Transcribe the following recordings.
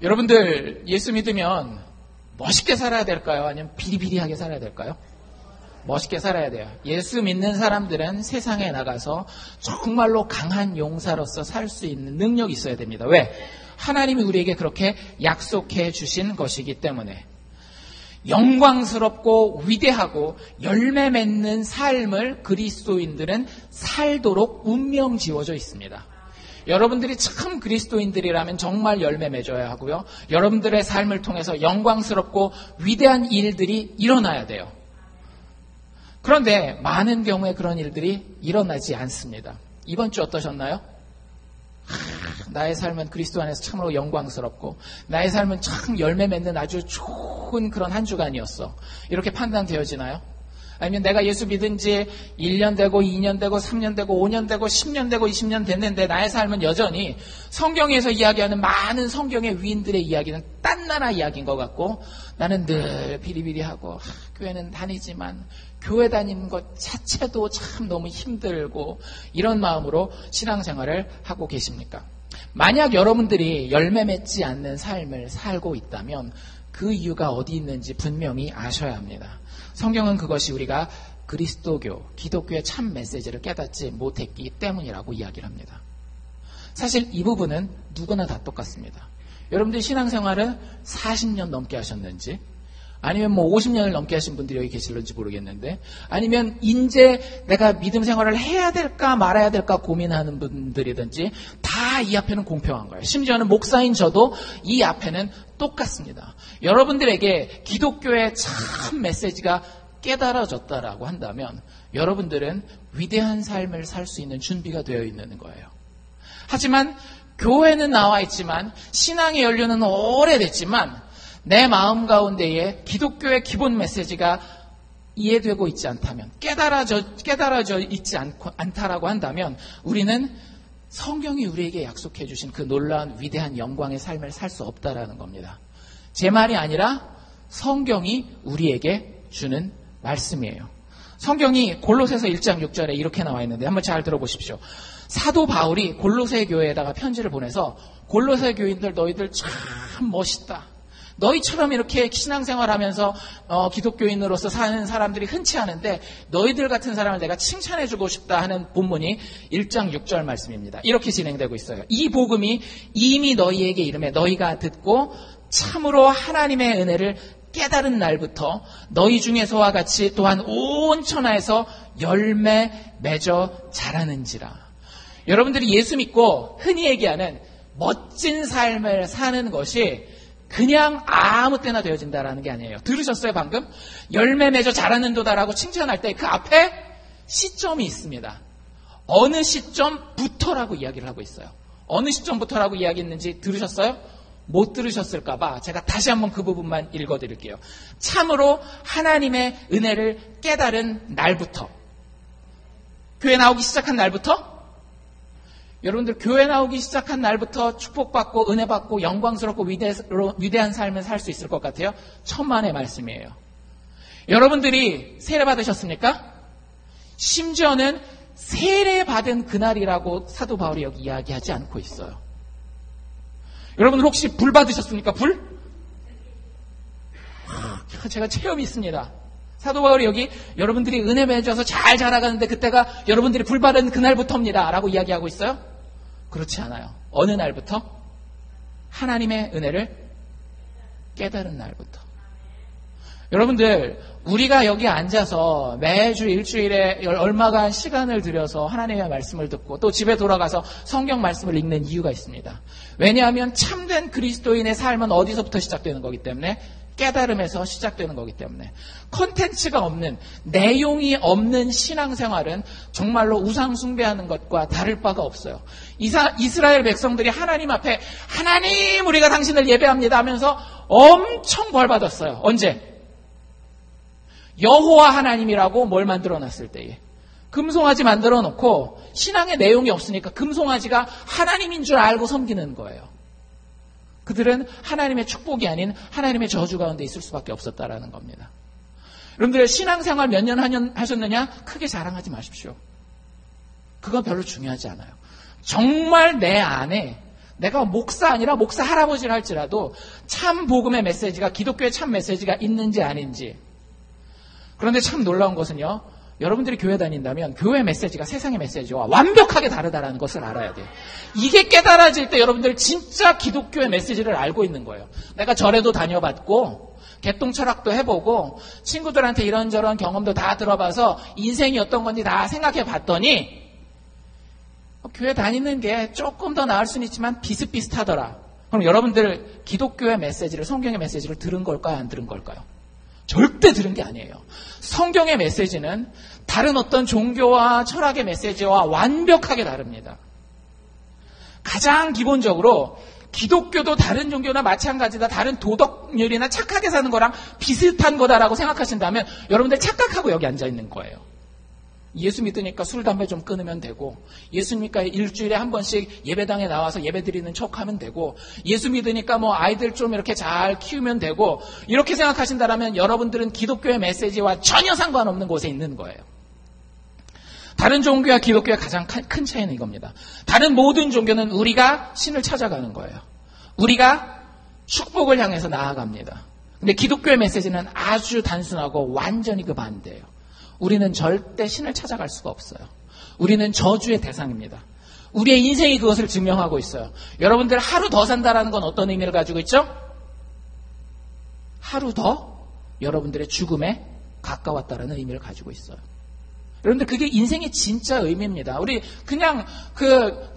여러분들 예수 믿으면 멋있게 살아야 될까요? 아니면 비리비리하게 살아야 될까요? 멋있게 살아야 돼요. 예수 믿는 사람들은 세상에 나가서 정말로 강한 용사로서 살 수 있는 능력이 있어야 됩니다. 왜? 하나님이 우리에게 그렇게 약속해 주신 것이기 때문에. 영광스럽고 위대하고 열매 맺는 삶을 그리스도인들은 살도록 운명 지어져 있습니다. 여러분들이 참 그리스도인들이라면 정말 열매 맺어야 하고요. 여러분들의 삶을 통해서 영광스럽고 위대한 일들이 일어나야 돼요. 그런데 많은 경우에 그런 일들이 일어나지 않습니다. 이번 주 어떠셨나요? 나의 삶은 그리스도 안에서 참으로 영광스럽고 나의 삶은 참 열매 맺는 아주 좋은 그런 한 주간이었어. 이렇게 판단되어지나요? 아니면 내가 예수 믿은 지 1년 되고 2년 되고 3년 되고 5년 되고 10년 되고 20년 됐는데 나의 삶은 여전히 성경에서 이야기하는 많은 성경의 위인들의 이야기는 딴 나라 이야기인 것 같고 나는 늘 비리비리하고 교회는 다니지만 교회 다니는 것 자체도 참 너무 힘들고 이런 마음으로 신앙생활을 하고 계십니까? 만약 여러분들이 열매 맺지 않는 삶을 살고 있다면 그 이유가 어디 있는지 분명히 아셔야 합니다. 성경은 그것이 우리가 그리스도교, 기독교의 참 메시지를 깨닫지 못했기 때문이라고 이야기를 합니다. 사실 이 부분은 누구나 다 똑같습니다. 여러분들 신앙생활은 40년 넘게 하셨는지 아니면 50년을 넘게 하신 분들이 여기 계실런지 모르겠는데 아니면 이제 내가 믿음 생활을 해야 될까 말아야 될까 고민하는 분들이든지 다 이 앞에는 공평한 거예요. 심지어는 목사인 저도 이 앞에는 똑같습니다. 여러분들에게 기독교의 참 메시지가 깨달아졌다라고 한다면 여러분들은 위대한 삶을 살 수 있는 준비가 되어 있는 거예요. 하지만 교회는 나와 있지만 신앙의 연륜은 오래됐지만 내 마음 가운데에 기독교의 기본 메시지가 이해되고 있지 않다면 깨달아져 있지 않다라고 한다면 우리는 성경이 우리에게 약속해 주신 그 놀라운 위대한 영광의 삶을 살 수 없다라는 겁니다. 제 말이 아니라 성경이 우리에게 주는 말씀이에요. 성경이 골로새서 1장 6절에 이렇게 나와 있는데 한번 잘 들어보십시오. 사도 바울이 골로새 교회에다가 편지를 보내서 골로새 교인들 너희들 참 멋있다. 너희처럼 이렇게 신앙생활하면서 기독교인으로서 사는 사람들이 흔치 않은데 너희들 같은 사람을 내가 칭찬해주고 싶다 하는 본문이 1장 6절 말씀입니다. 이렇게 진행되고 있어요. 이 복음이 이미 너희에게 이름에 너희가 듣고 참으로 하나님의 은혜를 깨달은 날부터 너희 중에서와 같이 또한 온 천하에서 열매 맺어 자라는지라. 여러분들이 예수 믿고 흔히 얘기하는 멋진 삶을 사는 것이 그냥 아무 때나 되어진다라는 게 아니에요. 들으셨어요 방금? 열매 맺어 자라는도다라고 칭찬할 때 그 앞에 시점이 있습니다. 어느 시점부터라고 이야기를 하고 있어요. 어느 시점부터라고 이야기했는지 들으셨어요? 못 들으셨을까봐 제가 다시 한번 그 부분만 읽어드릴게요. 참으로 하나님의 은혜를 깨달은 날부터, 교회 나오기 시작한 날부터, 여러분들 교회 나오기 시작한 날부터 축복받고 은혜받고 영광스럽고 위대한 삶을 살 수 있을 것 같아요? 천만의 말씀이에요. 여러분들이 세례 받으셨습니까? 심지어는 세례 받은 그날이라고 사도 바울이 여기 이야기하지 않고 있어요. 여러분들 혹시 불 받으셨습니까? 불? 제가 체험이 있습니다. 사도 바울이 여기 여러분들이 은혜 맺어서 잘 자라가는데 그때가 여러분들이 불 받은 그날부터입니다 라고 이야기하고 있어요? 그렇지 않아요. 어느 날부터? 하나님의 은혜를 깨달은 날부터. 여러분들 우리가 여기 앉아서 매주 일주일에 얼마간 시간을 들여서 하나님의 말씀을 듣고 또 집에 돌아가서 성경 말씀을 읽는 이유가 있습니다. 왜냐하면 참된 그리스도인의 삶은 어디서부터 시작되는 거기 때문에 깨달음에서 시작되는 거기 때문에 콘텐츠가 없는 내용이 없는 신앙생활은 정말로 우상 숭배하는 것과 다를 바가 없어요. 이스라엘 백성들이 하나님 앞에 하나님 우리가 당신을 예배합니다 하면서 엄청 벌받았어요. 언제? 여호와 하나님이라고 뭘 만들어놨을 때에 금송아지 만들어 놓고 신앙의 내용이 없으니까 금송아지가 하나님인 줄 알고 섬기는 거예요. 그들은 하나님의 축복이 아닌 하나님의 저주 가운데 있을 수밖에 없었다라는 겁니다. 여러분들 신앙생활 몇 년 하셨느냐? 크게 자랑하지 마십시오. 그건 별로 중요하지 않아요. 정말 내 안에 내가 목사 아니라 목사 할아버지를 할지라도 참 복음의 메시지가, 기독교의 참 메시지가 있는지 아닌지. 그런데 참 놀라운 것은요, 여러분들이 교회 다닌다면 교회 메시지가 세상의 메시지와 완벽하게 다르다는 것을 알아야 돼요. 이게 깨달아질 때 여러분들 진짜 기독교의 메시지를 알고 있는 거예요. 내가 절에도 다녀봤고 개똥 철학도 해보고 친구들한테 이런저런 경험도 다 들어봐서 인생이 어떤 건지 다 생각해 봤더니 교회 다니는 게 조금 더 나을 수는 있지만 비슷비슷하더라. 그럼 여러분들 기독교의 메시지를, 성경의 메시지를 들은 걸까요? 안 들은 걸까요? 절대 들은 게 아니에요. 성경의 메시지는 다른 어떤 종교와 철학의 메시지와 완벽하게 다릅니다. 가장 기본적으로 기독교도 다른 종교나 마찬가지다, 다른 도덕률이나 착하게 사는 거랑 비슷한 거다라고 생각하신다면 여러분들 착각하고 여기 앉아 있는 거예요. 예수 믿으니까 술, 담배 좀 끊으면 되고, 예수 믿으니까 일주일에 한 번씩 예배당에 나와서 예배 드리는 척 하면 되고, 예수 믿으니까 뭐 아이들 좀 이렇게 잘 키우면 되고, 이렇게 생각하신다면 여러분들은 기독교의 메시지와 전혀 상관없는 곳에 있는 거예요. 다른 종교와 기독교의 가장 큰 차이는 이겁니다. 다른 모든 종교는 우리가 신을 찾아가는 거예요. 우리가 축복을 향해서 나아갑니다. 근데 기독교의 메시지는 아주 단순하고 완전히 그 반대예요. 우리는 절대 신을 찾아갈 수가 없어요. 우리는 저주의 대상입니다. 우리의 인생이 그것을 증명하고 있어요. 여러분들 하루 더 산다라는 건 어떤 의미를 가지고 있죠? 하루 더 여러분들의 죽음에 가까웠다라는 의미를 가지고 있어요. 여러분들 그게 인생의 진짜 의미입니다. 우리 그냥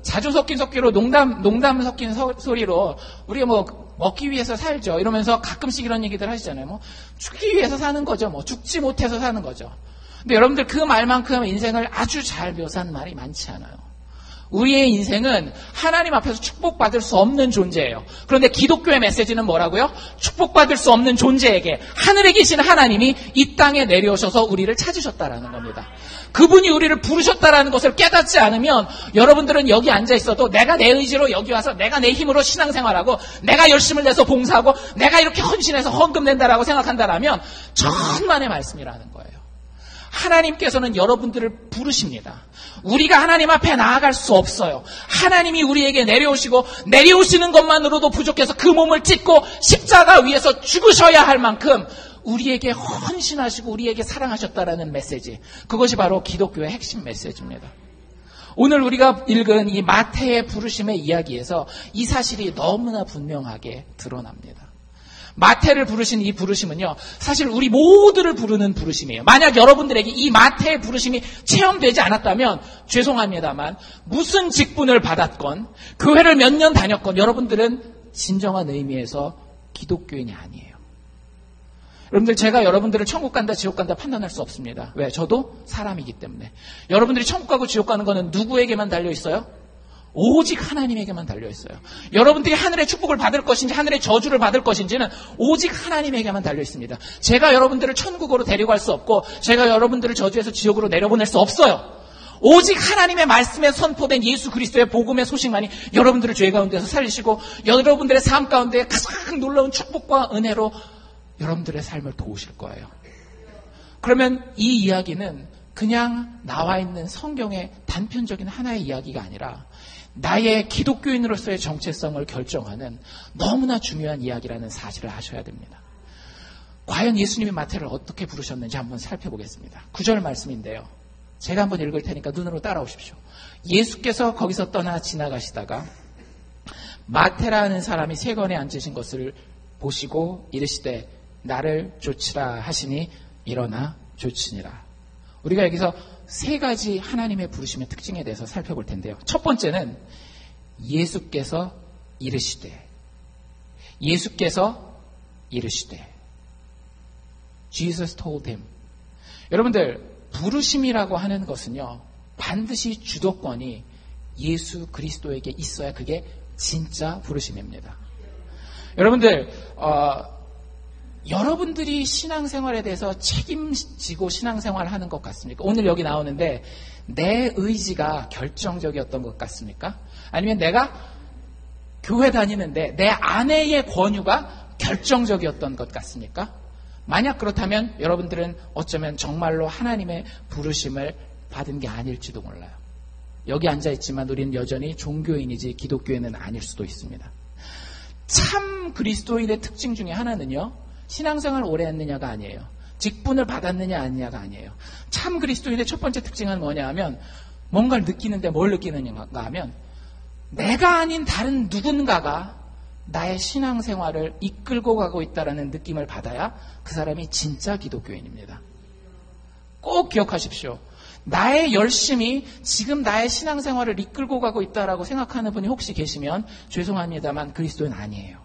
자주 섞인 석기로 농담 섞인 소리로 우리가 뭐 먹기 위해서 살죠 이러면서 가끔씩 이런 얘기들 하시잖아요. 뭐 죽기 위해서 사는 거죠. 뭐 죽지 못해서 사는 거죠. 근데 여러분들 그 말만큼 인생을 아주 잘 묘사한 말이 많지 않아요. 우리의 인생은 하나님 앞에서 축복받을 수 없는 존재예요. 그런데 기독교의 메시지는 뭐라고요? 축복받을 수 없는 존재에게 하늘에 계신 하나님이 이 땅에 내려오셔서 우리를 찾으셨다라는 겁니다. 그분이 우리를 부르셨다라는 것을 깨닫지 않으면 여러분들은 여기 앉아 있어도 내가 내 의지로 여기 와서 내가 내 힘으로 신앙생활하고 내가 열심을 내서 봉사하고 내가 이렇게 헌신해서 헌금 낸다라고 생각한다라면 천만의 말씀이라는 거예요. 하나님께서는 여러분들을 부르십니다. 우리가 하나님 앞에 나아갈 수 없어요. 하나님이 우리에게 내려오시고 내려오시는 것만으로도 부족해서 그 몸을 찢고 십자가 위에서 죽으셔야 할 만큼 우리에게 헌신하시고 우리에게 사랑하셨다라는 메시지. 그것이 바로 기독교의 핵심 메시지입니다. 오늘 우리가 읽은 이 마태의 부르심의 이야기에서 이 사실이 너무나 분명하게 드러납니다. 마태를 부르신 이 부르심은요, 사실 우리 모두를 부르는 부르심이에요. 만약 여러분들에게 이 마태의 부르심이 체험되지 않았다면 죄송합니다만 무슨 직분을 받았건 교회를 몇 년 다녔건 여러분들은 진정한 의미에서 기독교인이 아니에요. 여러분들, 제가 여러분들을 천국 간다 지옥 간다 판단할 수 없습니다. 왜? 저도 사람이기 때문에. 여러분들이 천국 가고 지옥 가는 거는 누구에게만 달려있어요? 오직 하나님에게만 달려있어요. 여러분들이 하늘의 축복을 받을 것인지 하늘의 저주를 받을 것인지는 오직 하나님에게만 달려있습니다. 제가 여러분들을 천국으로 데려갈 수 없고 제가 여러분들을 저주해서 지옥으로 내려보낼 수 없어요. 오직 하나님의 말씀에 선포된 예수 그리스도의 복음의 소식만이 여러분들을 죄 가운데서 살리시고 여러분들의 삶 가운데 가장 놀라운 축복과 은혜로 여러분들의 삶을 도우실 거예요. 그러면 이 이야기는 그냥 나와 있는 성경의 단편적인 하나의 이야기가 아니라 나의 기독교인으로서의 정체성을 결정하는 너무나 중요한 이야기라는 사실을 아셔야 됩니다. 과연 예수님이 마태를 어떻게 부르셨는지 한번 살펴보겠습니다. 9절 말씀인데요. 제가 한번 읽을 테니까 눈으로 따라오십시오. 예수께서 거기서 떠나 지나가시다가 마태라는 사람이 세건에 앉으신 것을 보시고 이르시되 나를 쫓으라 하시니 일어나 쫓으니라. 우리가 여기서 세 가지 하나님의 부르심의 특징에 대해서 살펴볼 텐데요. 첫 번째는 예수께서 이르시되. 예수께서 이르시되. Jesus told him. 여러분들, 부르심이라고 하는 것은요, 반드시 주도권이 예수 그리스도에게 있어야 그게 진짜 부르심입니다. 여러분들, 여러분들이 신앙생활에 대해서 책임지고 신앙생활을 하는 것 같습니까? 오늘 여기 나오는데 내 의지가 결정적이었던 것 같습니까? 아니면 내가 교회 다니는데 내 아내의 권유가 결정적이었던 것 같습니까? 만약 그렇다면 여러분들은 어쩌면 정말로 하나님의 부르심을 받은 게 아닐지도 몰라요. 여기 앉아있지만 우리는 여전히 종교인이지 기독교인은 아닐 수도 있습니다. 참 그리스도인의 특징 중에 하나는요, 신앙생활을 오래 했느냐가 아니에요. 직분을 받았느냐 아니냐가 아니에요. 참 그리스도인의 첫 번째 특징은 뭐냐 하면, 뭔가를 느끼는데 뭘 느끼느냐 하면, 내가 아닌 다른 누군가가 나의 신앙생활을 이끌고 가고 있다는 느낌을 받아야 그 사람이 진짜 기독교인입니다. 꼭 기억하십시오. 나의 열심이 지금 나의 신앙생활을 이끌고 가고 있다라고 생각하는 분이 혹시 계시면 죄송합니다만 그리스도인 아니에요.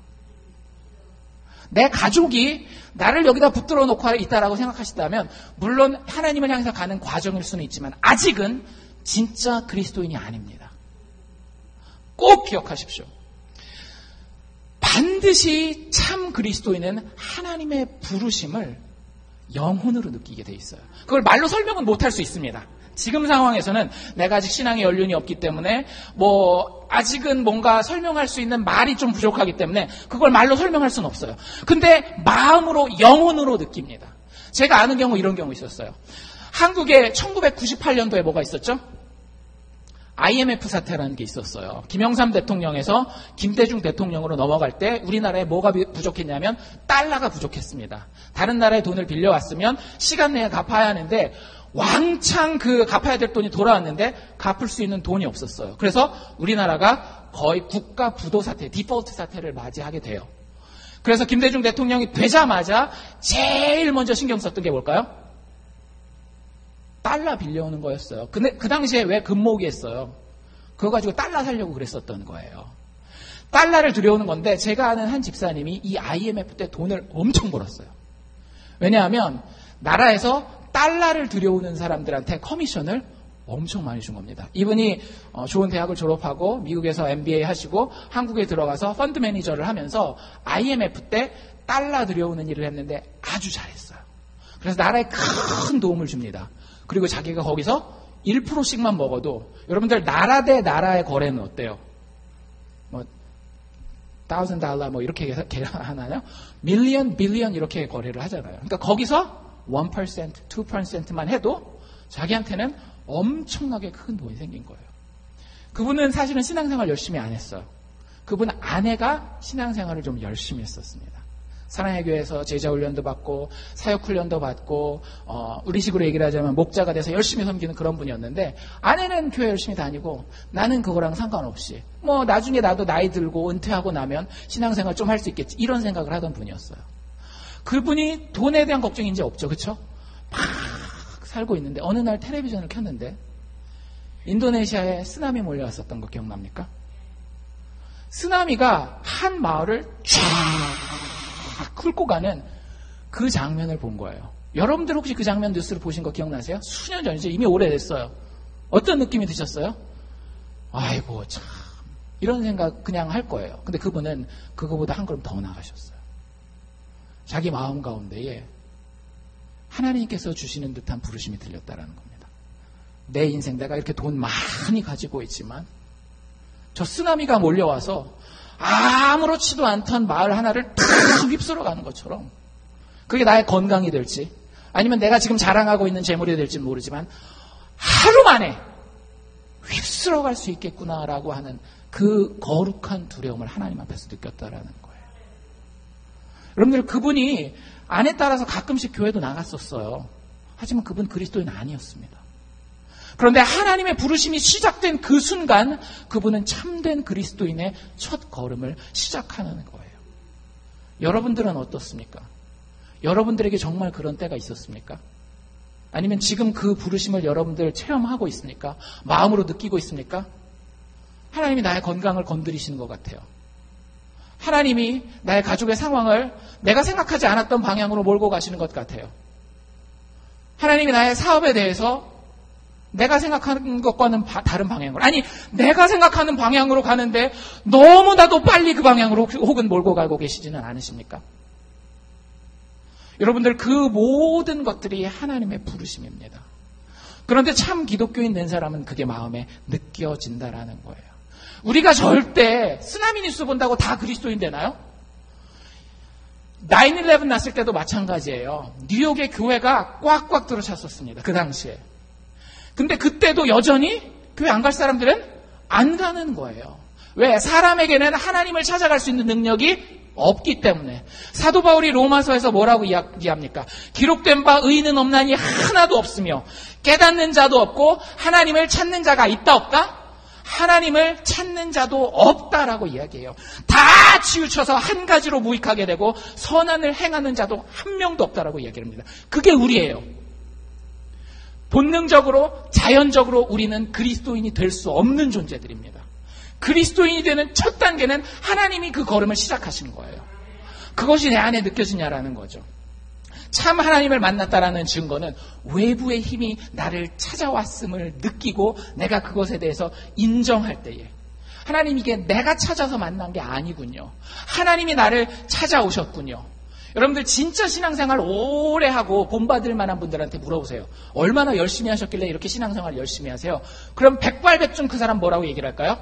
내 가족이 나를 여기다 붙들어 놓고 있다라고 생각하신다면 물론 하나님을 향해서 가는 과정일 수는 있지만 아직은 진짜 그리스도인이 아닙니다. 꼭 기억하십시오. 반드시 참 그리스도인은 하나님의 부르심을 영혼으로 느끼게 돼 있어요. 그걸 말로 설명은 못할 수 있습니다. 지금 상황에서는 내가 아직 신앙의 연륜이 없기 때문에 아직은 뭔가 설명할 수 있는 말이 좀 부족하기 때문에 그걸 말로 설명할 수는 없어요. 근데 마음으로 영혼으로 느낍니다. 제가 아는 경우 이런 경우 있었어요. 한국에 1998년도에 뭐가 있었죠? IMF 사태라는 게 있었어요. 김영삼 대통령에서 김대중 대통령으로 넘어갈 때 우리나라에 뭐가 부족했냐면 달러가 부족했습니다. 다른 나라의 돈을 빌려왔으면 시간 내에 갚아야 하는데 왕창 갚아야 될 돈이 돌아왔는데 갚을 수 있는 돈이 없었어요. 그래서 우리나라가 거의 국가 부도 사태, 디폴트 사태를 맞이하게 돼요. 그래서 김대중 대통령이 되자마자 제일 먼저 신경 썼던 게 뭘까요? 달러 빌려오는 거였어요. 근데 그 당시에 왜 금모으기 했어요? 그거 가지고 달러 살려고 그랬었던 거예요. 달러를 들여오는 건데 제가 아는 한 집사님이 이 IMF 때 돈을 엄청 벌었어요. 왜냐하면 나라에서 달러를 들여오는 사람들한테 커미션을 엄청 많이 준 겁니다. 이분이 좋은 대학을 졸업하고 미국에서 MBA 하시고 한국에 들어가서 펀드 매니저를 하면서 IMF 때 달러 들여오는 일을 했는데 아주 잘했어요. 그래서 나라에 큰 도움을 줍니다. 그리고 자기가 거기서 1%씩만 먹어도 여러분들 나라 대 나라의 거래는 어때요? $1,000 이렇게 하나요? million, billion 이렇게 거래를 하잖아요. 그러니까 거기서 1%, 2%만 해도 자기한테는 엄청나게 큰 돈이 생긴 거예요. 그분은 사실은 신앙생활 열심히 안 했어요. 그분 아내가 신앙생활을 좀 열심히 했었습니다. 사랑의 교회에서 제자훈련도 받고 사역훈련도 받고 우리식으로 얘기를 하자면 목자가 돼서 열심히 섬기는 그런 분이었는데 아내는 교회 열심히 다니고 나는 그거랑 상관없이 나중에 나도 나이 들고 은퇴하고 나면 신앙생활 좀 할 수 있겠지 이런 생각을 하던 분이었어요. 그분이 돈에 대한 걱정이 이제 없죠. 그렇죠? 막 살고 있는데 어느 날 텔레비전을 켰는데 인도네시아에 쓰나미 몰려왔었던 거 기억납니까? 쓰나미가 한 마을을 쫙 훑고 가는 그 장면을 본 거예요. 여러분들 혹시 그 장면 뉴스를 보신 거 기억나세요? 수년 전이죠. 이미 오래됐어요. 어떤 느낌이 드셨어요? 아이고 참 이런 생각 그냥 할 거예요. 근데 그분은 그거보다 한 걸음 더 나가셨어요. 자기 마음 가운데에 하나님께서 주시는 듯한 부르심이 들렸다라는 겁니다. 내 인생 내가 이렇게 돈 많이 가지고 있지만 저 쓰나미가 몰려와서 아무렇지도 않던 마을 하나를 탁 휩쓸어 가는 것처럼 그게 나의 건강이 될지 아니면 내가 지금 자랑하고 있는 재물이 될지 모르지만 하루 만에 휩쓸어 갈 수 있겠구나라고 하는 그 거룩한 두려움을 하나님 앞에서 느꼈다라는 거예요. 여러분들 그분이 아내 따라서 가끔씩 교회도 나갔었어요. 하지만 그분 그리스도인 아니었습니다. 그런데 하나님의 부르심이 시작된 그 순간 그분은 참된 그리스도인의 첫 걸음을 시작하는 거예요. 여러분들은 어떻습니까? 여러분들에게 정말 그런 때가 있었습니까? 아니면 지금 그 부르심을 여러분들 체험하고 있습니까? 마음으로 느끼고 있습니까? 하나님이 나의 건강을 건드리시는 것 같아요. 하나님이 나의 가족의 상황을 내가 생각하지 않았던 방향으로 몰고 가시는 것 같아요. 하나님이 나의 사업에 대해서 내가 생각하는 것과는 다른 방향으로 아니 내가 생각하는 방향으로 가는데 너무나도 빨리 그 방향으로 혹은 몰고 가고 계시지는 않으십니까? 여러분들 그 모든 것들이 하나님의 부르심입니다. 그런데 참 기독교인 된 사람은 그게 마음에 느껴진다라는 거예요. 우리가 절대 쓰나미 뉴스 본다고 다 그리스도인 되나요? 9/11 났을 때도 마찬가지예요. 뉴욕의 교회가 꽉꽉 들어찼었습니다. 그 당시에. 근데 그때도 여전히 교회 안 갈 사람들은 안 가는 거예요. 왜? 사람에게는 하나님을 찾아갈 수 있는 능력이 없기 때문에. 사도 바울이 로마서에서 뭐라고 이야기합니까? 기록된 바 의인은 없나니 하나도 없으며 깨닫는 자도 없고 하나님을 찾는 자가 있다 없다? 하나님을 찾는 자도 없다라고 이야기해요. 다 치우쳐서 한 가지로 무익하게 되고 선한을 행하는 자도 한 명도 없다라고 이야기합니다. 그게 우리예요. 본능적으로 자연적으로 우리는 그리스도인이 될 수 없는 존재들입니다. 그리스도인이 되는 첫 단계는 하나님이 그 걸음을 시작하신 거예요. 그것이 내 안에 느껴지냐라는 거죠. 참 하나님을 만났다라는 증거는 외부의 힘이 나를 찾아왔음을 느끼고 내가 그것에 대해서 인정할 때에, 하나님 이게 내가 찾아서 만난 게 아니군요. 하나님이 나를 찾아오셨군요. 여러분들 진짜 신앙생활 오래 하고 본받을 만한 분들한테 물어보세요. 얼마나 열심히 하셨길래 이렇게 신앙생활 열심히 하세요? 그럼 백발백중 그 사람 뭐라고 얘기를 할까요?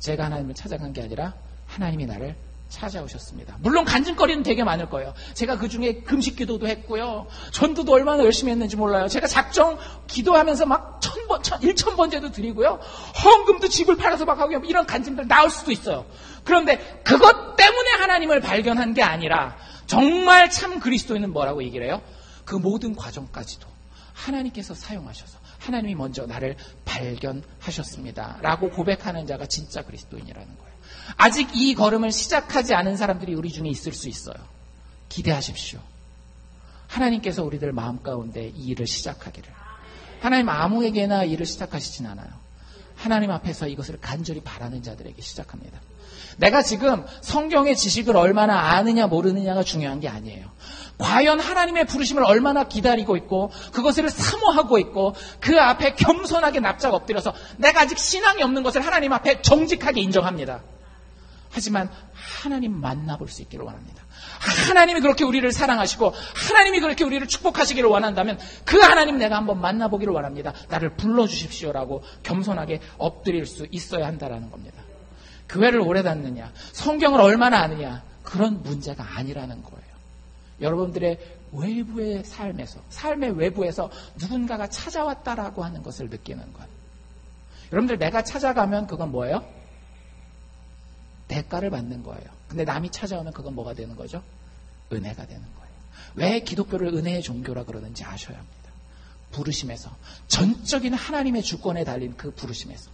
제가 하나님을 찾아간 게 아니라 하나님이 나를 찾아오셨습니다. 물론 간증거리는 되게 많을 거예요. 제가 그 중에 금식 기도도 했고요. 전도도 얼마나 열심히 했는지 몰라요. 제가 작정 기도하면서 막 1000번제도 드리고요. 헌금도 집을 팔아서 막 하고 이런 간증들 나올 수도 있어요. 그런데 그것 때문에 하나님을 발견한 게 아니라 정말 참 그리스도인은 뭐라고 얘기를 해요? 그 모든 과정까지도 하나님께서 사용하셔서 하나님이 먼저 나를 발견하셨습니다 라고 고백하는 자가 진짜 그리스도인이라는 거예요. 아직 이 걸음을 시작하지 않은 사람들이 우리 중에 있을 수 있어요. 기대하십시오. 하나님께서 우리들 마음 가운데 이 일을 시작하기를. 하나님 아무에게나 일을 시작하시진 않아요. 하나님 앞에서 이것을 간절히 바라는 자들에게 시작합니다. 내가 지금 성경의 지식을 얼마나 아느냐 모르느냐가 중요한 게 아니에요. 과연 하나님의 부르심을 얼마나 기다리고 있고 그것을 사모하고 있고 그 앞에 겸손하게 납작 엎드려서 내가 아직 신앙이 없는 것을 하나님 앞에 정직하게 인정합니다. 하지만 하나님 만나볼 수 있기를 원합니다. 하나님이 그렇게 우리를 사랑하시고 하나님이 그렇게 우리를 축복하시기를 원한다면 그 하나님 내가 한번 만나보기를 원합니다. 나를 불러주십시오라고 겸손하게 엎드릴 수 있어야 한다라는 겁니다. 교회를 오래 다녔느냐, 성경을 얼마나 아느냐, 그런 문제가 아니라는 거예요. 여러분들의 외부의 삶에서, 삶의 외부에서 누군가가 찾아왔다라고 하는 것을 느끼는 것. 여러분들 내가 찾아가면 그건 뭐예요? 대가를 받는 거예요. 근데 남이 찾아오면 그건 뭐가 되는 거죠? 은혜가 되는 거예요. 왜 기독교를 은혜의 종교라 그러는지 아셔야 합니다. 부르심에서, 전적인 하나님의 주권에 달린 그 부르심에서.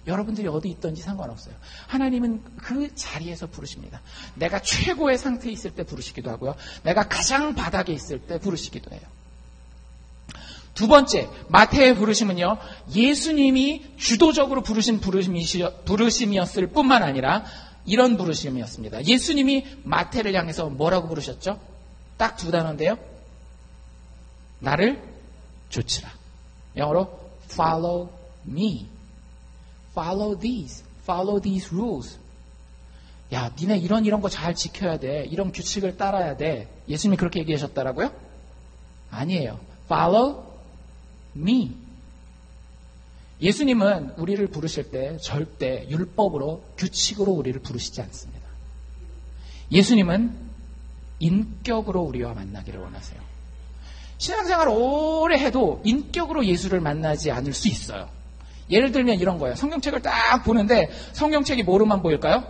여러분들이 어디 있든지 상관없어요. 하나님은 그 자리에서 부르십니다. 내가 최고의 상태에 있을 때 부르시기도 하고요. 내가 가장 바닥에 있을 때 부르시기도 해요. 두 번째, 마태의 부르심은요, 예수님이 주도적으로 부르신 부르심이었을 뿐만 아니라 이런 부르심이었습니다. 예수님이 마태를 향해서 뭐라고 부르셨죠? 딱 두 단어인데요. 나를 좇으라. 영어로 follow me. Follow these rules. 야, 니네 이런 거 잘 지켜야 돼. 이런 규칙을 따라야 돼. 예수님이 그렇게 얘기하셨다라고요? 아니에요. Follow me. 예수님은 우리를 부르실 때 절대 율법으로, 규칙으로 우리를 부르시지 않습니다. 예수님은 인격으로 우리와 만나기를 원하세요. 신앙생활 오래 해도 인격으로 예수를 만나지 않을 수 있어요. 예를 들면 이런 거예요. 성경책을 딱 보는데 성경책이 뭐로만 보일까요?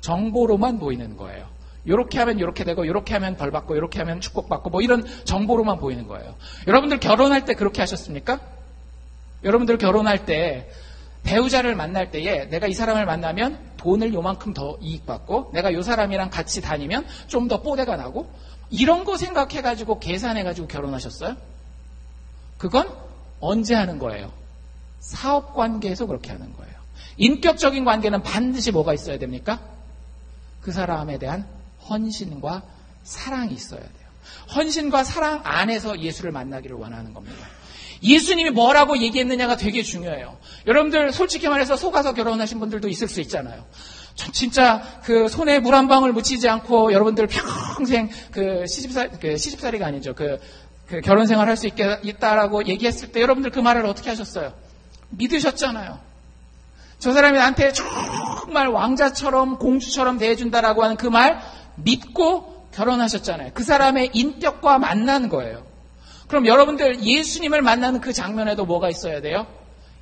정보로만 보이는 거예요. 이렇게 하면 이렇게 되고 이렇게 하면 벌 받고 이렇게 하면 축복받고 뭐 이런 정보로만 보이는 거예요. 여러분들 결혼할 때 그렇게 하셨습니까? 여러분들 결혼할 때 배우자를 만날 때에 내가 이 사람을 만나면 돈을 요만큼 더 이익받고 내가 이 사람이랑 같이 다니면 좀 더 뽀대가 나고 이런 거 생각해가지고 계산해가지고 결혼하셨어요? 그건 언제 하는 거예요? 사업관계에서 그렇게 하는 거예요. 인격적인 관계는 반드시 뭐가 있어야 됩니까? 그 사람에 대한 헌신과 사랑이 있어야 돼요. 헌신과 사랑 안에서 예수를 만나기를 원하는 겁니다. 예수님이 뭐라고 얘기했느냐가 되게 중요해요. 여러분들 솔직히 말해서 속아서 결혼하신 분들도 있을 수 있잖아요. 진짜 그 손에 물 한 방울 묻히지 않고 여러분들 평생 시집살이가 아니죠. 그 결혼 생활 할 수 있다라고 얘기했을 때 여러분들 그 말을 어떻게 하셨어요? 믿으셨잖아요. 저 사람이 나한테 정말 왕자처럼 공주처럼 대해준다라고 하는 그 말 믿고 결혼하셨잖아요. 그 사람의 인격과 만난 거예요. 그럼 여러분들 예수님을 만나는 그 장면에도 뭐가 있어야 돼요?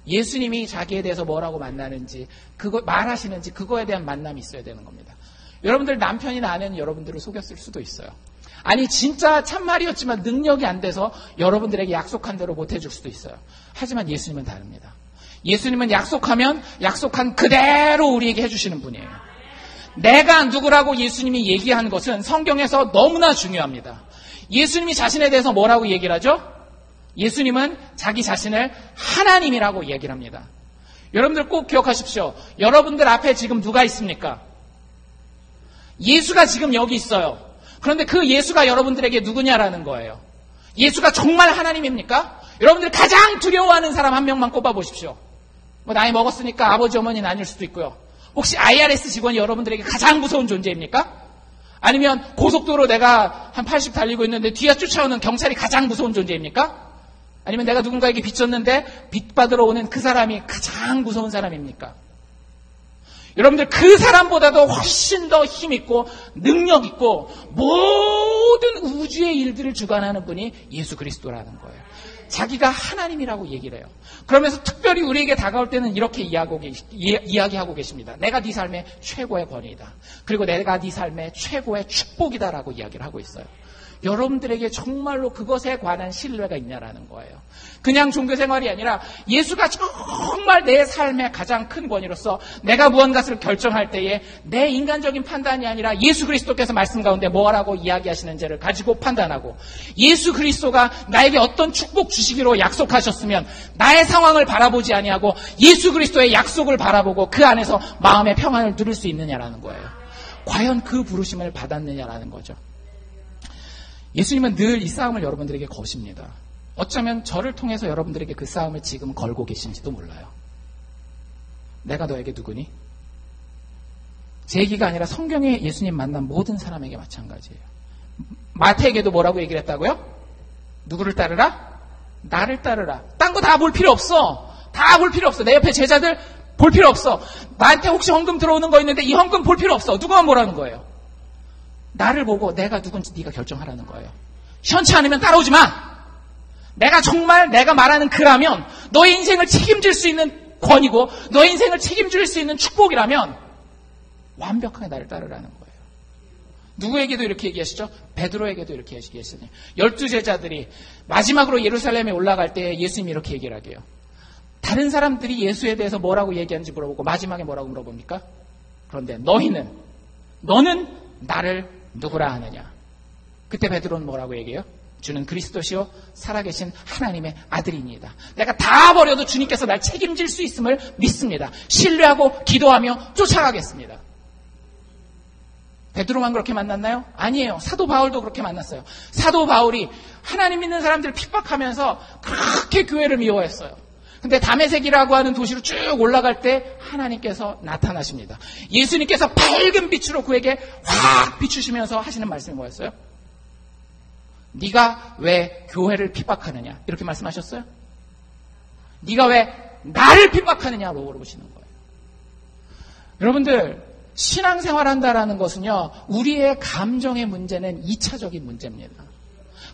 예수님이 자기에 대해서 뭐라고 만나는지, 그거 말하시는지 그거에 대한 만남이 있어야 되는 겁니다. 여러분들 남편이나 아내는 여러분들을 속였을 수도 있어요. 아니 진짜 참말이었지만 능력이 안 돼서 여러분들에게 약속한 대로 못 해줄 수도 있어요. 하지만 예수님은 다릅니다. 예수님은 약속하면 약속한 그대로 우리에게 해주시는 분이에요. 내가 누구라고 예수님이 얘기한 것은 성경에서 너무나 중요합니다. 예수님이 자신에 대해서 뭐라고 얘기를 하죠? 예수님은 자기 자신을 하나님이라고 얘기를 합니다. 여러분들 꼭 기억하십시오. 여러분들 앞에 지금 누가 있습니까? 예수가 지금 여기 있어요. 그런데 그 예수가 여러분들에게 누구냐라는 거예요. 예수가 정말 하나님입니까? 여러분들이 가장 두려워하는 사람 한 명만 꼽아보십시오. 뭐 나이 먹었으니까 아버지 어머니는 아닐 수도 있고요. 혹시 IRS 직원이 여러분들에게 가장 무서운 존재입니까? 아니면 고속도로 내가 한 80 달리고 있는데 뒤에 쫓아오는 경찰이 가장 무서운 존재입니까? 아니면 내가 누군가에게 빚졌는데 빚 받으러 오는 그 사람이 가장 무서운 사람입니까? 여러분들 그 사람보다도 훨씬 더 힘있고 능력있고 모든 우주의 일들을 주관하는 분이 예수 그리스도라는 거예요. 자기가 하나님이라고 얘기를 해요. 그러면서 특별히 우리에게 다가올 때는 이렇게 이야기하고 계십니다. 내가 네 삶의 최고의 권위이다. 그리고 내가 네 삶의 최고의 축복이다라고 이야기를 하고 있어요. 여러분들에게 정말로 그것에 관한 신뢰가 있냐라는 거예요. 그냥 종교생활이 아니라 예수가 정말 내 삶의 가장 큰 권위로서 내가 무언가를 결정할 때에 내 인간적인 판단이 아니라 예수 그리스도께서 말씀 가운데 뭐라고 이야기하시는지를 가지고 판단하고, 예수 그리스도가 나에게 어떤 축복 주시기로 약속하셨으면 나의 상황을 바라보지 아니하고 예수 그리스도의 약속을 바라보고 그 안에서 마음의 평안을 누릴 수 있느냐라는 거예요. 과연 그 부르심을 받았느냐라는 거죠. 예수님은 늘 이 싸움을 여러분들에게 거십니다. 어쩌면 저를 통해서 여러분들에게 그 싸움을 지금 걸고 계신지도 몰라요. 내가 너에게 누구니? 제 얘기가 아니라 성경에 예수님 만난 모든 사람에게 마찬가지예요. 마태에게도 뭐라고 얘기를 했다고요? 누구를 따르라? 나를 따르라. 딴 거 다 볼 필요 없어. 다 볼 필요 없어. 내 옆에 제자들 볼 필요 없어. 나한테 혹시 헌금 들어오는 거 있는데 이 헌금 볼 필요 없어. 누구만 보라는 거예요. 나를 보고 내가 누군지 네가 결정하라는 거예요. 시원치 않으면 따라오지 마. 내가 정말 내가 말하는 그라면 너의 인생을 책임질 수 있는 권위고 너의 인생을 책임질 수 있는 축복이라면 완벽하게 나를 따르라는 거예요. 누구에게도 이렇게 얘기하시죠? 베드로에게도 이렇게 얘기하시죠. 12제자들이 마지막으로 예루살렘에 올라갈 때 예수님이 이렇게 얘기를 하게요. 다른 사람들이 예수에 대해서 뭐라고 얘기하는지 물어보고 마지막에 뭐라고 물어봅니까? 그런데 너는 나를 누구라 하느냐? 그때 베드로는 뭐라고 얘기해요? 주는 그리스도시요 살아계신 하나님의 아들이니이다. 내가 다 버려도 주님께서 날 책임질 수 있음을 믿습니다. 신뢰하고 기도하며 쫓아가겠습니다. 베드로만 그렇게 만났나요? 아니에요. 사도 바울도 그렇게 만났어요. 사도 바울이 하나님 믿는 사람들을 픽박하면서 그렇게 교회를 미워했어요. 근데 다메섹이라고 하는 도시로 쭉 올라갈 때 하나님께서 나타나십니다. 예수님께서 밝은 빛으로 그에게 확 비추시면서 하시는 말씀이 뭐였어요? 네가 왜 교회를 핍박하느냐? 이렇게 말씀하셨어요? 네가 왜 나를 핍박하느냐고 물어보시는 거예요. 여러분들, 신앙생활한다라는 것은요, 우리의 감정의 문제는 2차적인 문제입니다.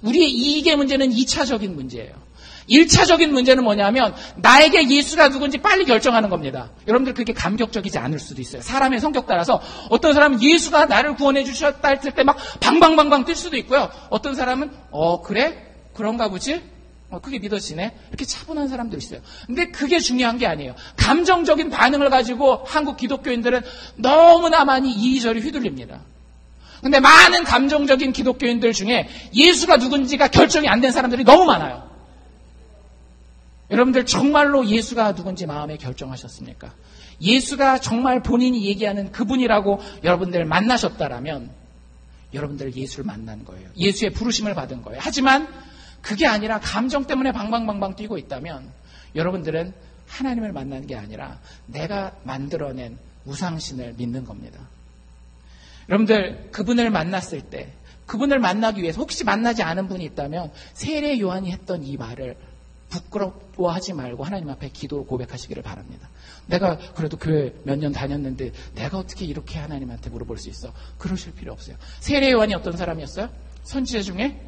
우리의 이익의 문제는 2차적인 문제예요. 1차적인 문제는 뭐냐면 나에게 예수가 누군지 빨리 결정하는 겁니다. 여러분들 그게 감격적이지 않을 수도 있어요. 사람의 성격 따라서 어떤 사람은 예수가 나를 구원해 주셨다 했을 때 막 방방방방 뛸 수도 있고요. 어떤 사람은 그래? 그런가 보지? 그게 믿어지네? 이렇게 차분한 사람도 있어요. 근데 그게 중요한 게 아니에요. 감정적인 반응을 가지고 한국 기독교인들은 너무나 많이 이리저리 휘둘립니다. 근데 많은 감정적인 기독교인들 중에 예수가 누군지가 결정이 안 된 사람들이 너무 많아요. 여러분들 정말로 예수가 누군지 마음에 결정하셨습니까? 예수가 정말 본인이 얘기하는 그분이라고 여러분들 만나셨다라면 여러분들 예수를 만난 거예요. 예수의 부르심을 받은 거예요. 하지만 그게 아니라 감정 때문에 방방방방 뛰고 있다면 여러분들은 하나님을 만난 게 아니라 내가 만들어낸 우상신을 믿는 겁니다. 여러분들 그분을 만났을 때 그분을 만나기 위해서 혹시 만나지 않은 분이 있다면 세례 요한이 했던 이 말을 부끄러워하지 말고 하나님 앞에 기도로 고백하시기를 바랍니다. 내가 그래도 교회 몇 년 다녔는데 내가 어떻게 이렇게 하나님한테 물어볼 수 있어? 그러실 필요 없어요. 세례 요한이 어떤 사람이었어요? 선지자 중에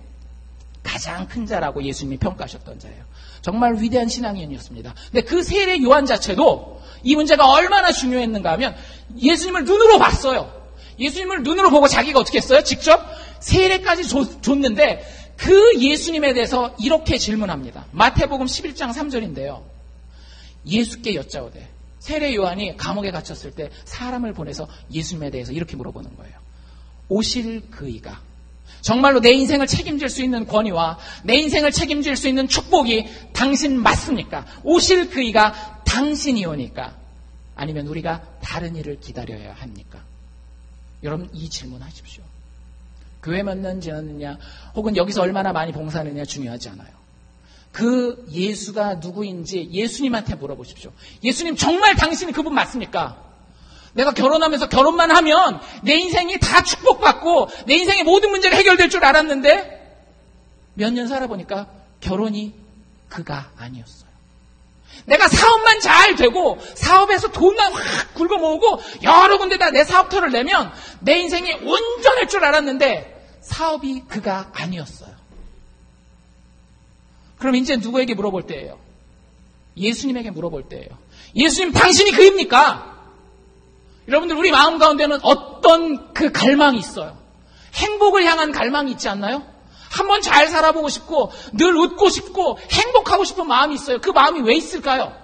가장 큰 자라고 예수님이 평가하셨던 자예요. 정말 위대한 신앙인이었습니다. 근데 그 세례 요한 자체도 이 문제가 얼마나 중요했는가 하면 예수님을 눈으로 봤어요. 예수님을 눈으로 보고 자기가 어떻게 했어요? 직접 세례까지 줬는데 그 예수님에 대해서 이렇게 질문합니다. 마태복음 11장 3절인데요. 예수께 여짜오되, 세례 요한이 감옥에 갇혔을 때 사람을 보내서 예수님에 대해서 이렇게 물어보는 거예요. 오실 그이가 정말로 내 인생을 책임질 수 있는 권위와 내 인생을 책임질 수 있는 축복이 당신 맞습니까? 오실 그이가 당신이 오니까? 아니면 우리가 다른 일을 기다려야 합니까? 여러분, 이 질문 하십시오. 교회 몇 년 지났느냐, 혹은 여기서 얼마나 많이 봉사하느냐 중요하지 않아요. 그 예수가 누구인지 예수님한테 물어보십시오. 예수님, 정말 당신이 그분 맞습니까? 내가 결혼하면서 결혼만 하면 내 인생이 다 축복받고 내 인생의 모든 문제가 해결될 줄 알았는데 몇 년 살아보니까 결혼이 그가 아니었어요. 내가 사업만 잘 되고 사업에서 돈만 확 굴고 모으고 여러 군데다 내 사업터를 내면 내 인생이 온전할 줄 알았는데 사업이 그가 아니었어요. 그럼 이제 누구에게 물어볼 때예요? 예수님에게 물어볼 때예요. 예수님, 당신이 그입니까? 여러분들, 우리 마음 가운데는 어떤 그 갈망이 있어요. 행복을 향한 갈망이 있지 않나요? 한번 잘 살아보고 싶고 늘 웃고 싶고 행복하고 싶은 마음이 있어요. 그 마음이 왜 있을까요?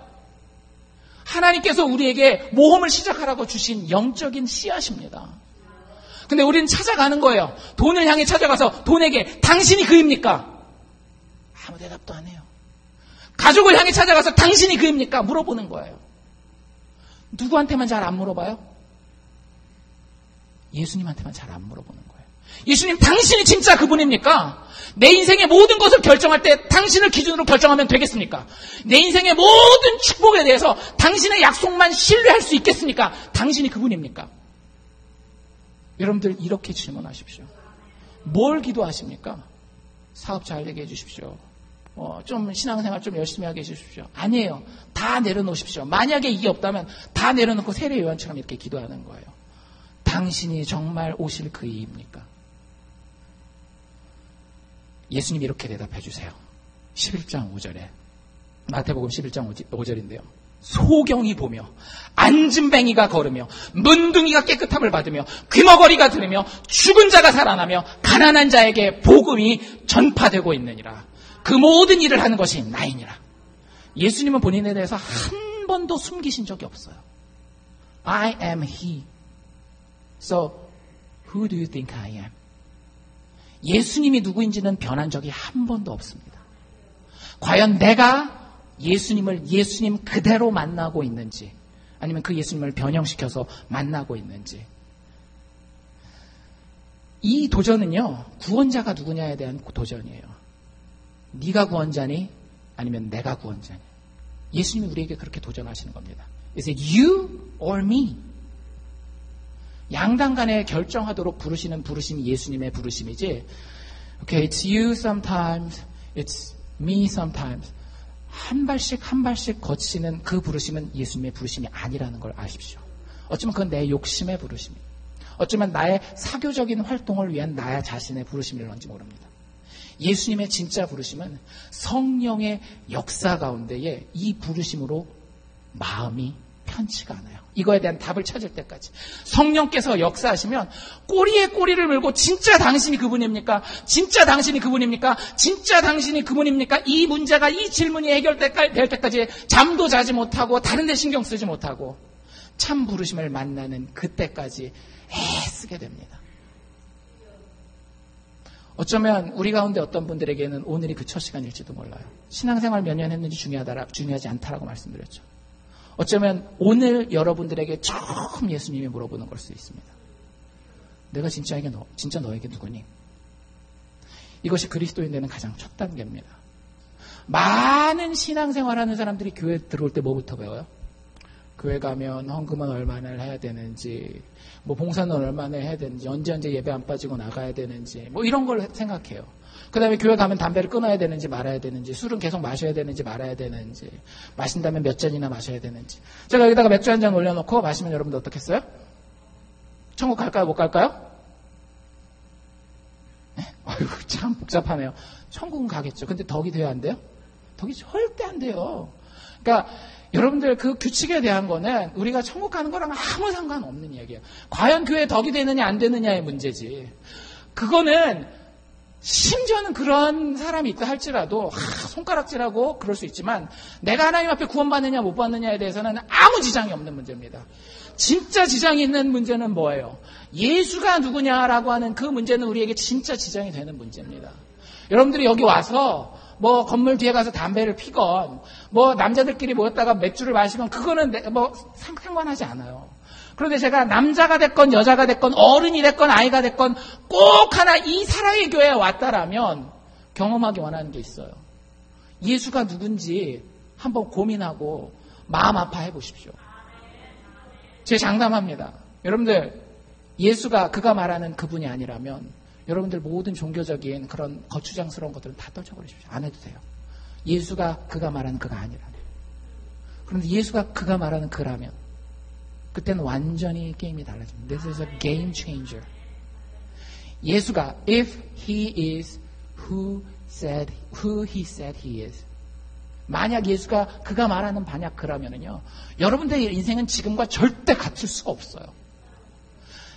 하나님께서 우리에게 모험을 시작하라고 주신 영적인 씨앗입니다. 근데 우리는 찾아가는 거예요. 돈을 향해 찾아가서 돈에게 당신이 그입니까? 아무 대답도 안 해요. 가족을 향해 찾아가서 당신이 그입니까? 물어보는 거예요. 누구한테만 잘 안 물어봐요? 예수님한테만 잘 안 물어보는 거예요. 예수님, 당신이 진짜 그분입니까? 내 인생의 모든 것을 결정할 때 당신을 기준으로 결정하면 되겠습니까? 내 인생의 모든 축복에 대해서 당신의 약속만 신뢰할 수 있겠습니까? 당신이 그분입니까? 여러분들, 이렇게 질문하십시오. 뭘 기도하십니까? 사업 잘 되게 해주십시오. 좀 신앙생활 좀 열심히 하게 해주십시오. 아니에요. 다 내려놓으십시오. 만약에 이게 없다면 다 내려놓고 세례 요한처럼 이렇게 기도하는 거예요. 당신이 정말 오실 그이입니까? 예수님이 이렇게 대답해 주세요. 11장 5절에 마태복음 11장 5절인데요. 소경이 보며 안진뱅이가 걸으며 문둥이가 깨끗함을 받으며 귀머거리가 들으며 죽은 자가 살아나며 가난한 자에게 복음이 전파되고 있느니라. 그 모든 일을 하는 것이 나이니라. 예수님은 본인에 대해서 한 번도 숨기신 적이 없어요. I am he. So who do you think I am? 예수님이 누구인지는 변한 적이 한 번도 없습니다. 과연 내가 예수님을 예수님 그대로 만나고 있는지, 아니면 그 예수님을 변형시켜서 만나고 있는지. 이 도전은요, 구원자가 누구냐에 대한 도전이에요. 네가 구원자니? 아니면 내가 구원자니? 예수님이 우리에게 그렇게 도전하시는 겁니다. Is it you or me? 양당 간에 결정하도록 부르시는 부르심이 예수님의 부르심이지, Okay, it's you sometimes, it's me sometimes. 한 발씩 한 발씩 거치는 그 부르심은 예수님의 부르심이 아니라는 걸 아십시오. 어쩌면 그건 내 욕심의 부르심이에요. 어쩌면 나의 사교적인 활동을 위한 나 자신의 부르심일런지 모릅니다. 예수님의 진짜 부르심은 성령의 역사 가운데에 이 부르심으로 마음이 편치가 않아요. 이거에 대한 답을 찾을 때까지. 성령께서 역사하시면 꼬리에 꼬리를 물고 진짜 당신이 그분입니까? 진짜 당신이 그분입니까? 진짜 당신이 그분입니까? 이 문제가, 이 질문이 해결될 때까지 잠도 자지 못하고 다른 데 신경 쓰지 못하고 참 부르심을 만나는 그때까지 애쓰게 됩니다. 어쩌면 우리 가운데 어떤 분들에게는 오늘이 그 첫 시간일지도 몰라요. 신앙생활 몇 년 했는지 중요하지 않다라고 말씀드렸죠. 어쩌면 오늘 여러분들에게 처음 예수님이 물어보는 걸 수 있습니다. 내가 진짜 너에게 누구니? 이것이 그리스도인 되는 가장 첫 단계입니다. 많은 신앙생활하는 사람들이 교회 들어올 때 뭐부터 배워요? 교회 가면 헌금은 얼마나 해야 되는지, 뭐 봉사는 얼마나 해야 되는지, 언제 예배 안 빠지고 나가야 되는지, 뭐 이런 걸 생각해요. 그 다음에 교회 가면 담배를 끊어야 되는지 말아야 되는지, 술은 계속 마셔야 되는지 말아야 되는지, 마신다면 몇 잔이나 마셔야 되는지. 제가 여기다가 맥주 한 잔 올려놓고 마시면 여러분들 어떻겠어요? 천국 갈까요? 못 갈까요? 네? 아이고, 참. 복잡하네요. 천국은 가겠죠. 근데 덕이 돼야 안 돼요? 덕이 절대 안 돼요. 그러니까 여러분들 그 규칙에 대한 거는 우리가 천국 가는 거랑 아무 상관없는 얘기예요. 과연 교회에 덕이 되느냐 안 되느냐의 문제지. 그거는 심지어는 그런 사람이 있다 할지라도 손가락질하고 그럴 수 있지만 내가 하나님 앞에 구원받느냐 못 받느냐에 대해서는 아무 지장이 없는 문제입니다. 진짜 지장이 있는 문제는 뭐예요? 예수가 누구냐라고 하는 그 문제는 우리에게 진짜 지장이 되는 문제입니다. 여러분들이 여기 와서 뭐 건물 뒤에 가서 담배를 피건 뭐 남자들끼리 모였다가 맥주를 마시건 그거는 뭐 상관하지 않아요. 그런데 제가 남자가 됐건 여자가 됐건 어른이 됐건 아이가 됐건 꼭 하나 이 사랑의 교회에 왔다라면 경험하기 원하는 게 있어요. 예수가 누군지 한번 고민하고 마음 아파해 보십시오. 제 장담합니다. 여러분들 예수가 그가 말하는 그분이 아니라면 여러분들 모든 종교적인 그런 거추장스러운 것들은 다 떨쳐버리십시오. 안 해도 돼요. 예수가 그가 말하는 그가 아니라면. 그런데 예수가 그가 말하는 그라면 그때는 완전히 게임이 달라집니다. This is a game changer. 예수가 if he is who he said he is. 만약 예수가 그가 말하는 만약 그라면은요. 여러분들의 인생은 지금과 절대 같을 수가 없어요.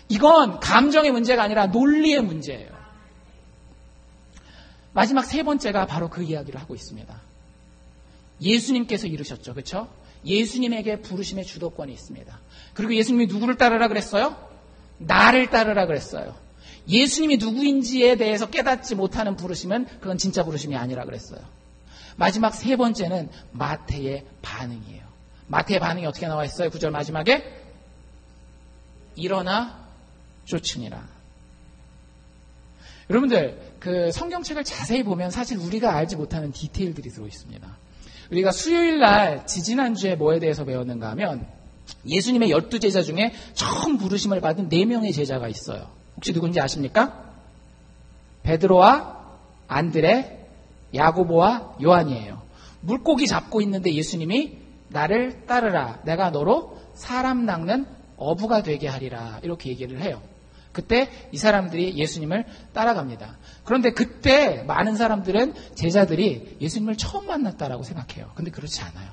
이건 감정의 문제가 아니라 논리의 문제예요. 마지막 세 번째가 바로 그 이야기를 하고 있습니다. 예수님께서 이르셨죠. 그렇죠? 예수님에게 부르심의 주도권이 있습니다. 그리고 예수님이 누구를 따르라 그랬어요? 나를 따르라 그랬어요. 예수님이 누구인지에 대해서 깨닫지 못하는 부르심은 그건 진짜 부르심이 아니라 그랬어요. 마지막 세 번째는 마태의 반응이에요. 마태의 반응이 어떻게 나와 있어요? 9절 마지막에 일어나 쫓으니라. 여러분들 그 성경책을 자세히 보면 사실 우리가 알지 못하는 디테일들이 들어있습니다. 우리가 수요일날 지지난주에 뭐에 대해서 배웠는가 하면 예수님의 12제자 중에 처음 부르심을 받은 4명의 제자가 있어요. 혹시 누군지 아십니까? 베드로와 안드레, 야고보와 요한이에요. 물고기 잡고 있는데 예수님이 나를 따르라. 내가 너로 사람 낚는 어부가 되게 하리라. 이렇게 얘기를 해요. 그때 이 사람들이 예수님을 따라갑니다. 그런데 그때 많은 사람들은 제자들이 예수님을 처음 만났다라고 생각해요. 근데 그렇지 않아요.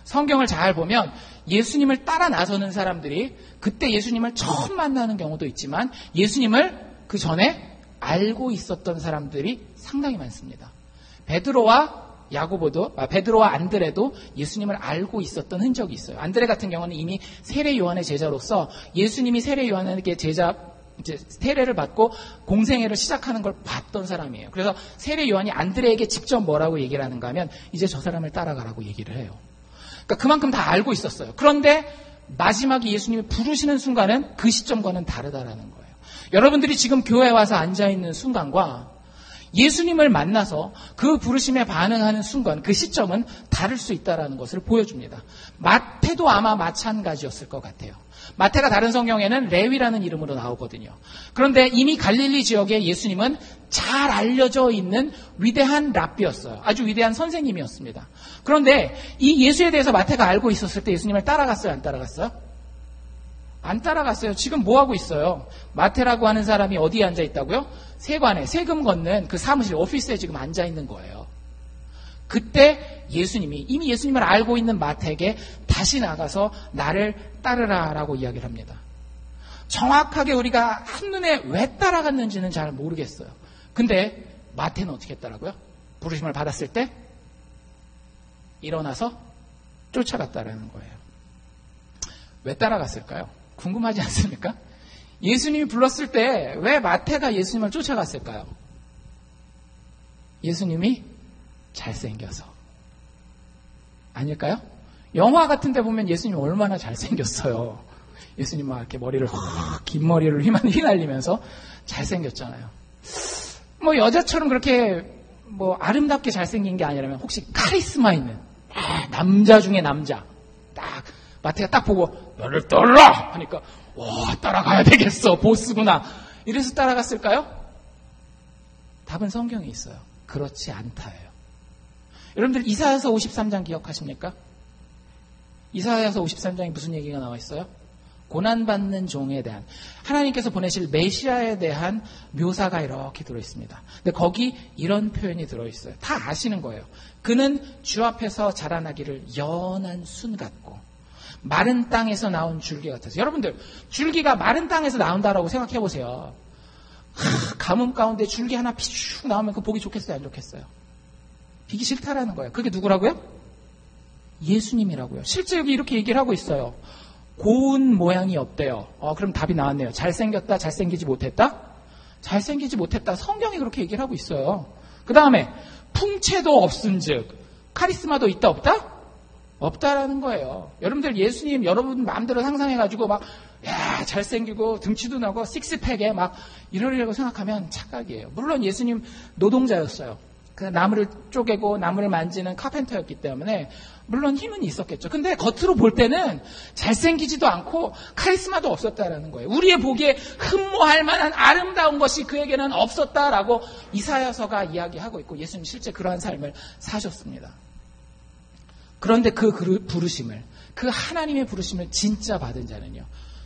성경을 잘 보면 예수님을 따라 나서는 사람들이 그때 예수님을 처음 만나는 경우도 있지만 예수님을 그 전에 알고 있었던 사람들이 상당히 많습니다. 베드로와 안드레도 예수님을 알고 있었던 흔적이 있어요. 안드레 같은 경우는 이미 세례 요한의 제자로서 예수님이 세례 요한에게 세례를 받고 공생애를 시작하는 걸 봤던 사람이에요. 그래서 세례 요한이 안드레에게 직접 뭐라고 얘기를 하는가 하면 이제 저 사람을 따라가라고 얘기를 해요. 그러니까 그만큼 다 알고 있었어요. 그런데 마지막에 예수님이 부르시는 순간은 그 시점과는 다르다라는 거예요. 여러분들이 지금 교회에 와서 앉아있는 순간과 예수님을 만나서 그 부르심에 반응하는 순간, 그 시점은 다를 수 있다는 것을 보여줍니다. 마태도 아마 마찬가지였을 것 같아요. 마태가 다른 성경에는 레위라는 이름으로 나오거든요. 그런데 이미 갈릴리 지역에 예수님은 잘 알려져 있는 위대한 랍비였어요. 아주 위대한 선생님이었습니다. 그런데 이 예수에 대해서 마태가 알고 있었을 때 예수님을 따라갔어요? 안 따라갔어요? 안 따라갔어요. 지금 뭐 하고 있어요? 마태라고 하는 사람이 어디에 앉아 있다고요? 세관에 세금 걷는 그 사무실 오피스에 지금 앉아 있는 거예요. 그때 예수님이 이미 예수님을 알고 있는 마태에게 다시 나가서 나를 따르라라고 이야기를 합니다. 정확하게 우리가 한눈에 왜 따라갔는지는 잘 모르겠어요. 근데 마태는 어떻게 했더라고요? 부르심을 받았을 때 일어나서 쫓아갔다라는 거예요. 왜 따라갔을까요? 궁금하지 않습니까? 예수님이 불렀을 때 왜 마태가 예수님을 쫓아갔을까요? 예수님이 잘생겨서. 아닐까요? 영화 같은 데 보면 예수님 얼마나 잘생겼어요. 예수님 막 이렇게 머리를 긴 머리를 휘날리면서 잘생겼잖아요. 뭐 여자처럼 그렇게 뭐 아름답게 잘생긴 게 아니라면 혹시 카리스마 있는 남자 중에 남자 딱 마태가 딱 보고 너를 따라 하니까 와 따라가야 되겠어 보스구나 이래서 따라갔을까요? 답은 성경에 있어요. 그렇지 않다예요. 여러분들 이사야서 53장 기억하십니까? 이사야서 53장에 무슨 얘기가 나와 있어요? 고난받는 종에 대한, 하나님께서 보내실 메시아에 대한 묘사가 이렇게 들어있습니다. 근데 거기 이런 표현이 들어있어요. 다 아시는 거예요. 그는 주 앞에서 자라나기를 연한 순 같고 마른 땅에서 나온 줄기 같아서. 여러분들, 줄기가 마른 땅에서 나온다라고 생각해 보세요. 가뭄 가운데 줄기 하나 피슉 나오면 그 보기 좋겠어요, 안 좋겠어요? 비기 싫다라는 거예요. 그게 누구라고요? 예수님이라고요. 실제 여기 이렇게 얘기를 하고 있어요. 고운 모양이 없대요. 그럼 답이 나왔네요. 잘생겼다, 잘생기지 못했다? 잘생기지 못했다. 성경이 그렇게 얘기를 하고 있어요. 그 다음에 풍채도 없은즉 카리스마도 있다 없다? 없다라는 거예요. 여러분들 예수님 여러분 마음대로 상상해가지고 막 잘생기고 등치도 나고 식스팩에 막 이러려고 생각하면 착각이에요. 물론 예수님 노동자였어요. 그 나무를 쪼개고 나무를 만지는 카펜터였기 때문에 물론 힘은 있었겠죠. 근데 겉으로 볼 때는 잘생기지도 않고 카리스마도 없었다라는 거예요. 우리의 보기에 흠모할 만한 아름다운 것이 그에게는 없었다라고 이사야서가 이야기하고 있고 예수님 실제 그러한 삶을 사셨습니다. 그런데 그 부르심을, 그 하나님의 부르심을 진짜 받은 자는요,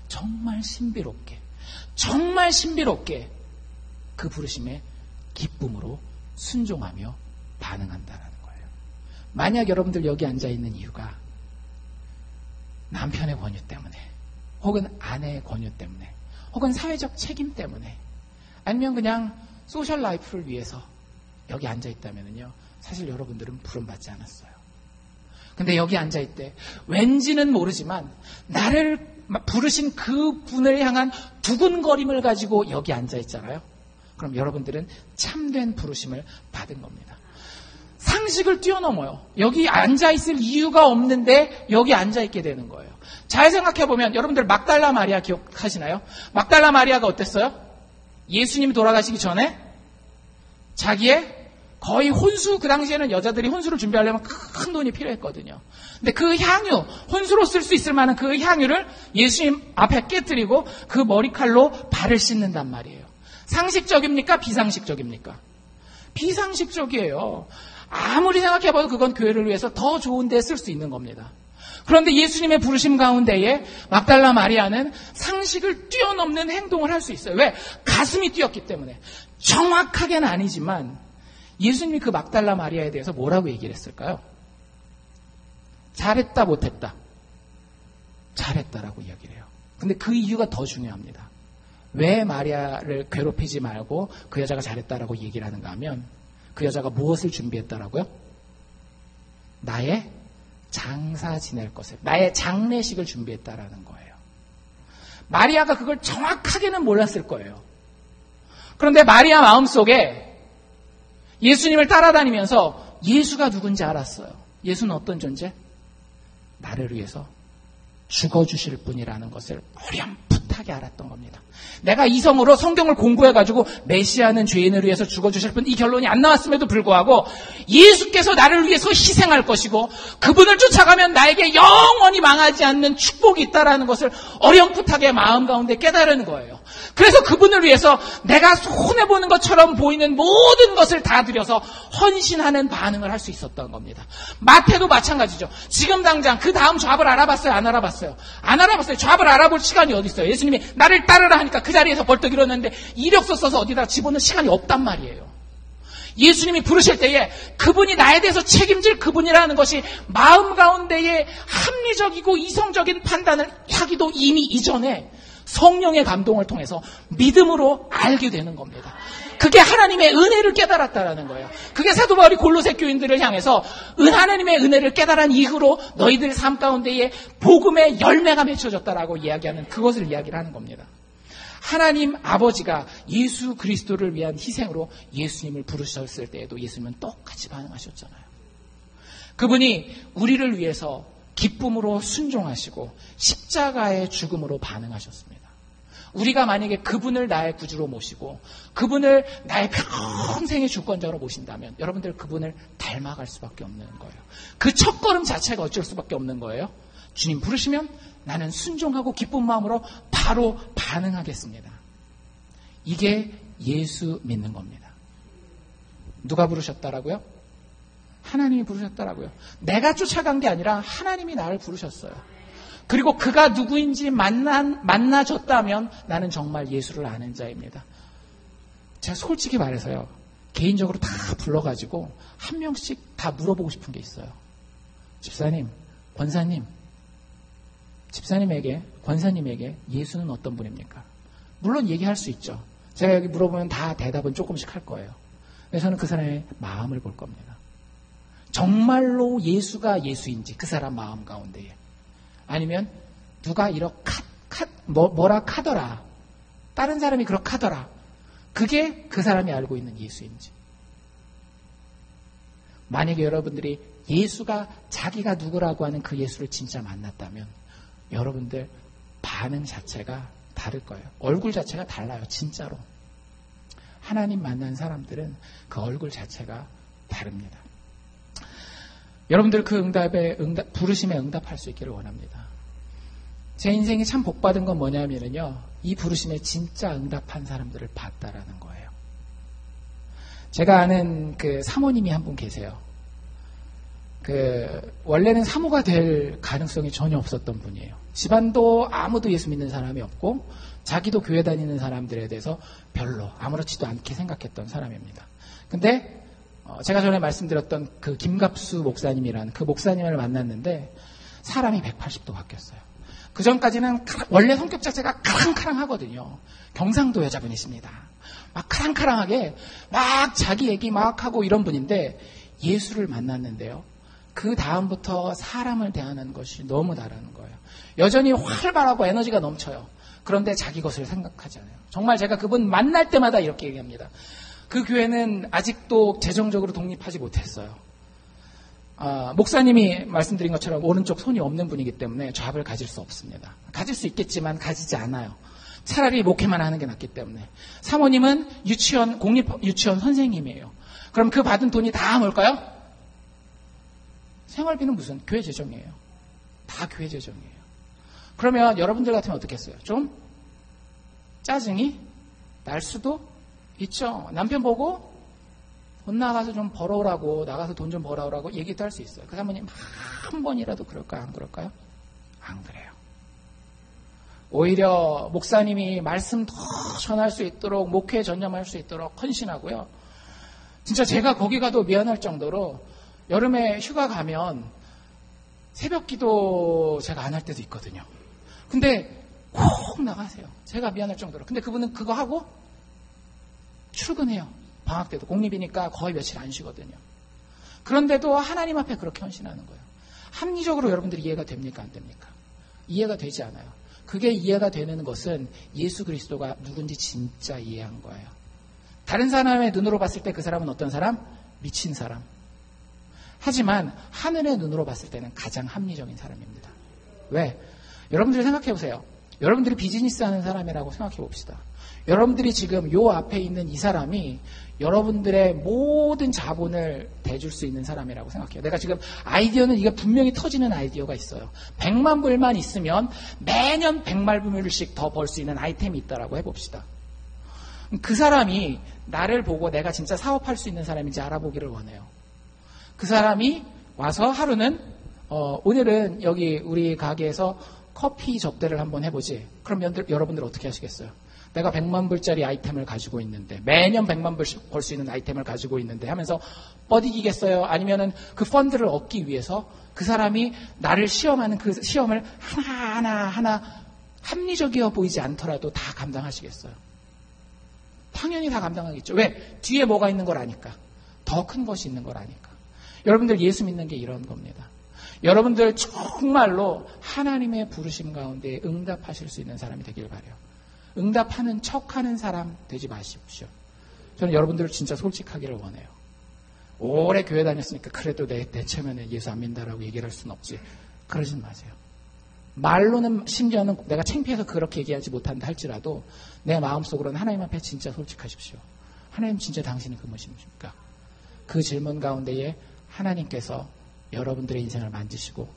정말 신비롭게 그 부르심에 기쁨으로 순종하며 반응한다라는 거예요. 만약 여러분들 여기 앉아있는 이유가 남편의 권유 때문에, 혹은 아내의 권유 때문에, 혹은 사회적 책임 때문에, 아니면 그냥 소셜 라이프를 위해서 여기 앉아있다면요, 사실 여러분들은 부름받지 않았어요. 근데 여기 앉아있대 왠지는 모르지만 나를 부르신 그 분을 향한 두근거림을 가지고 여기 앉아있잖아요. 그럼 여러분들은 참된 부르심을 받은 겁니다. 상식을 뛰어넘어요. 여기 앉아있을 이유가 없는데 여기 앉아있게 되는 거예요. 잘 생각해보면 여러분들 막달라 마리아 기억하시나요? 막달라 마리아가 어땠어요? 예수님이 돌아가시기 전에 자기의 거의 혼수, 그 당시에는 여자들이 혼수를 준비하려면 큰 돈이 필요했거든요. 근데 그 향유, 혼수로 쓸 수 있을 만한 그 향유를 예수님 앞에 깨뜨리고 그 머리칼로 발을 씻는단 말이에요. 상식적입니까? 비상식적입니까? 비상식적이에요. 아무리 생각해봐도 그건 교회를 위해서 더 좋은 데 쓸 수 있는 겁니다. 그런데 예수님의 부르심 가운데에 막달라 마리아는 상식을 뛰어넘는 행동을 할 수 있어요. 왜? 가슴이 뛰었기 때문에. 정확하게는 아니지만 예수님이 그 막달라 마리아에 대해서 뭐라고 얘기를 했을까요? 잘했다, 못했다? 잘했다라고 이야기를 해요. 근데 그 이유가 더 중요합니다. 왜 마리아를 괴롭히지 말고 그 여자가 잘했다라고 얘기를 하는가 하면 그 여자가 무엇을 준비했다라고요? 나의 장사 지낼 것을, 나의 장례식을 준비했다라는 거예요. 마리아가 그걸 정확하게는 몰랐을 거예요. 그런데 마리아 마음속에 예수님을 따라다니면서 예수가 누군지 알았어요. 예수는 어떤 존재? 나를 위해서 죽어주실 분이라는 것을 어렴풋하게 알았던 겁니다. 내가 이성으로 성경을 공부해가지고 메시아는 죄인을 위해서 죽어주실 분, 이 결론이 안 나왔음에도 불구하고 예수께서 나를 위해서 희생할 것이고 그분을 쫓아가면 나에게 영원히 망하지 않는 축복이 있다라는 것을 어렴풋하게 마음 가운데 깨달은 거예요. 그래서 그분을 위해서 내가 손해보는 것처럼 보이는 모든 것을 다 들여서 헌신하는 반응을 할 수 있었던 겁니다. 마태도 마찬가지죠. 지금 당장 그 다음 좌를 알아봤어요? 안 알아봤어요? 안 알아봤어요. 좌를 알아볼 시간이 어디 있어요? 예수님이 나를 따르라 하니까 그 자리에서 벌떡 일어났는데 이력서 써서 어디다 집어넣을 시간이 없단 말이에요. 예수님이 부르실 때에 그분이 나에 대해서 책임질 그분이라는 것이 마음 가운데에 합리적이고 이성적인 판단을 하기도 이미 이전에 성령의 감동을 통해서 믿음으로 알게 되는 겁니다. 그게 하나님의 은혜를 깨달았다라는 거예요. 그게 사도 바울이 골로새 교인들을 향해서 하나님의 은혜를 깨달은 이후로 너희들 삶 가운데에 복음의 열매가 맺혀졌다라고 이야기하는 그것을 이야기를 하는 겁니다. 하나님 아버지가 예수 그리스도를 위한 희생으로 예수님을 부르셨을 때에도 예수님은 똑같이 반응하셨잖아요. 그분이 우리를 위해서 기쁨으로 순종하시고 십자가의 죽음으로 반응하셨습니다. 우리가 만약에 그분을 나의 구주로 모시고 그분을 나의 평생의 주권자로 모신다면 여러분들 그분을 닮아갈 수밖에 없는 거예요. 그 첫걸음 자체가 어쩔 수밖에 없는 거예요. 주님 부르시면 나는 순종하고 기쁜 마음으로 바로 반응하겠습니다. 이게 예수 믿는 겁니다. 누가 부르셨다라고요? 하나님이 부르셨다라고요. 내가 쫓아간 게 아니라 하나님이 나를 부르셨어요. 그리고 그가 누구인지 만나줬다면 나는 정말 예수를 아는 자입니다. 제가 솔직히 말해서요. 개인적으로 다 불러가지고 한 명씩 다 물어보고 싶은 게 있어요. 집사님, 권사님, 집사님에게, 권사님에게 예수는 어떤 분입니까? 물론 얘기할 수 있죠. 제가 여기 물어보면 다 대답은 조금씩 할 거예요. 근데 저는 그 사람의 마음을 볼 겁니다. 정말로 예수가 예수인지 그 사람 마음 가운데에. 아니면 누가 뭐라 카더라. 다른 사람이 그렇게 하더라. 그게 그 사람이 알고 있는 예수인지. 만약에 여러분들이 예수가 자기가 누구라고 하는 그 예수를 진짜 만났다면 여러분들 반응 자체가 다를 거예요. 얼굴 자체가 달라요. 진짜로. 하나님 만난 사람들은 그 얼굴 자체가 다릅니다. 여러분들 그 부르심에 응답할 수 있기를 원합니다. 제 인생이 참 복받은 건 뭐냐면요. 이 부르심에 진짜 응답한 사람들을 봤다라는 거예요. 제가 아는 그 사모님이 한 분 계세요. 원래는 사모가 될 가능성이 전혀 없었던 분이에요. 집안도 아무도 예수 믿는 사람이 없고, 자기도 교회 다니는 사람들에 대해서 별로 아무렇지도 않게 생각했던 사람입니다. 근데, 제가 전에 말씀드렸던 그 김갑수 목사님이라는 그 목사님을 만났는데, 사람이 180도 바뀌었어요. 그 전까지는 원래 성격 자체가 카랑카랑하거든요. 경상도 여자분이십니다. 막 카랑카랑하게 막 자기 얘기 막 하고 이런 분인데 예수를 만났는데요. 그 다음부터 사람을 대하는 것이 너무 다르는 거예요. 여전히 활발하고 에너지가 넘쳐요. 그런데 자기 것을 생각하지 않아요. 정말 제가 그분 만날 때마다 이렇게 얘기합니다. 그 교회는 아직도 재정적으로 독립하지 못했어요. 목사님이 말씀드린 것처럼 오른쪽 손이 없는 분이기 때문에 좌합을 가질 수 없습니다. 가질 수 있겠지만 가지지 않아요. 차라리 목회만 하는 게 낫기 때문에. 사모님은 공립 유치원 선생님이에요. 그럼 그 받은 돈이 다 뭘까요? 생활비는 무슨? 교회 재정이에요. 다 교회 재정이에요. 그러면 여러분들 같으면 어떻겠어요? 좀 짜증이 날 수도 있죠. 남편 보고 돈 나가서 좀 벌어오라고, 나가서 돈 좀 벌어오라고 얘기도 할 수 있어요. 그 사모님 한 번이라도 그럴까요? 안 그럴까요? 안 그래요. 오히려 목사님이 말씀 더 전할 수 있도록, 목회에 전념할 수 있도록 헌신하고요. 진짜 제가 거기 가도 미안할 정도로 여름에 휴가 가면 새벽 기도 제가 안 할 때도 있거든요. 근데 꼭 나가세요. 제가 미안할 정도로. 근데 그분은 그거 하고 출근해요. 방학 때도. 공립이니까 거의 며칠 안 쉬거든요. 그런데도 하나님 앞에 그렇게 헌신하는 거예요. 합리적으로 여러분들이 이해가 됩니까? 안 됩니까? 이해가 되지 않아요. 그게 이해가 되는 것은 예수 그리스도가 누군지 진짜 이해한 거예요. 다른 사람의 눈으로 봤을 때 그 사람은 어떤 사람? 미친 사람. 하지만 하늘의 눈으로 봤을 때는 가장 합리적인 사람입니다. 왜? 여러분들이 생각해 보세요. 여러분들이 비즈니스 하는 사람이라고 생각해 봅시다. 여러분들이 지금 요 앞에 있는 이 사람이 여러분들의 모든 자본을 대줄 수 있는 사람이라고 생각해요. 내가 지금 아이디어는 이게 분명히 터지는 아이디어가 있어요. 100만 불만 있으면 매년 100만 불씩 더 벌 수 있는 아이템이 있다라고 해봅시다. 그 사람이 나를 보고 내가 진짜 사업할 수 있는 사람인지 알아보기를 원해요. 그 사람이 와서 하루는 오늘은 여기 우리 가게에서 커피 접대를 한번 해보지. 그럼 여러분들 어떻게 하시겠어요? 내가 100만 불짜리 아이템을 가지고 있는데, 매년 100만 불씩 벌 수 있는 아이템을 가지고 있는데 하면서 뻗이기겠어요? 아니면은 그 펀드를 얻기 위해서 그 사람이 나를 시험하는 그 시험을 하나 합리적이어 보이지 않더라도 다 감당하시겠어요? 당연히 다 감당하겠죠. 왜? 뒤에 뭐가 있는 걸 아니까. 더 큰 것이 있는 걸 아니까. 여러분들 예수 믿는 게 이런 겁니다. 여러분들 정말로 하나님의 부르심 가운데 응답하실 수 있는 사람이 되길 바라요. 응답하는 척하는 사람 되지 마십시오. 저는 여러분들을 진짜 솔직하기를 원해요. 오래 교회 다녔으니까 그래도 내 체면에 예수 안 믿는다라고 얘기를 할 수는 없지. 그러진 마세요. 말로는 심지어는 내가 창피해서 그렇게 얘기하지 못한다 할지라도 내 마음속으로는 하나님 앞에 진짜 솔직하십시오. 하나님 진짜 당신이 그 무엇입니까? 그 질문 가운데에 하나님께서 여러분들의 인생을 만지시고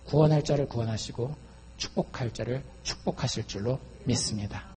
구원할 자를 구원하시고 축복할 자를 축복하실 줄로 믿습니다.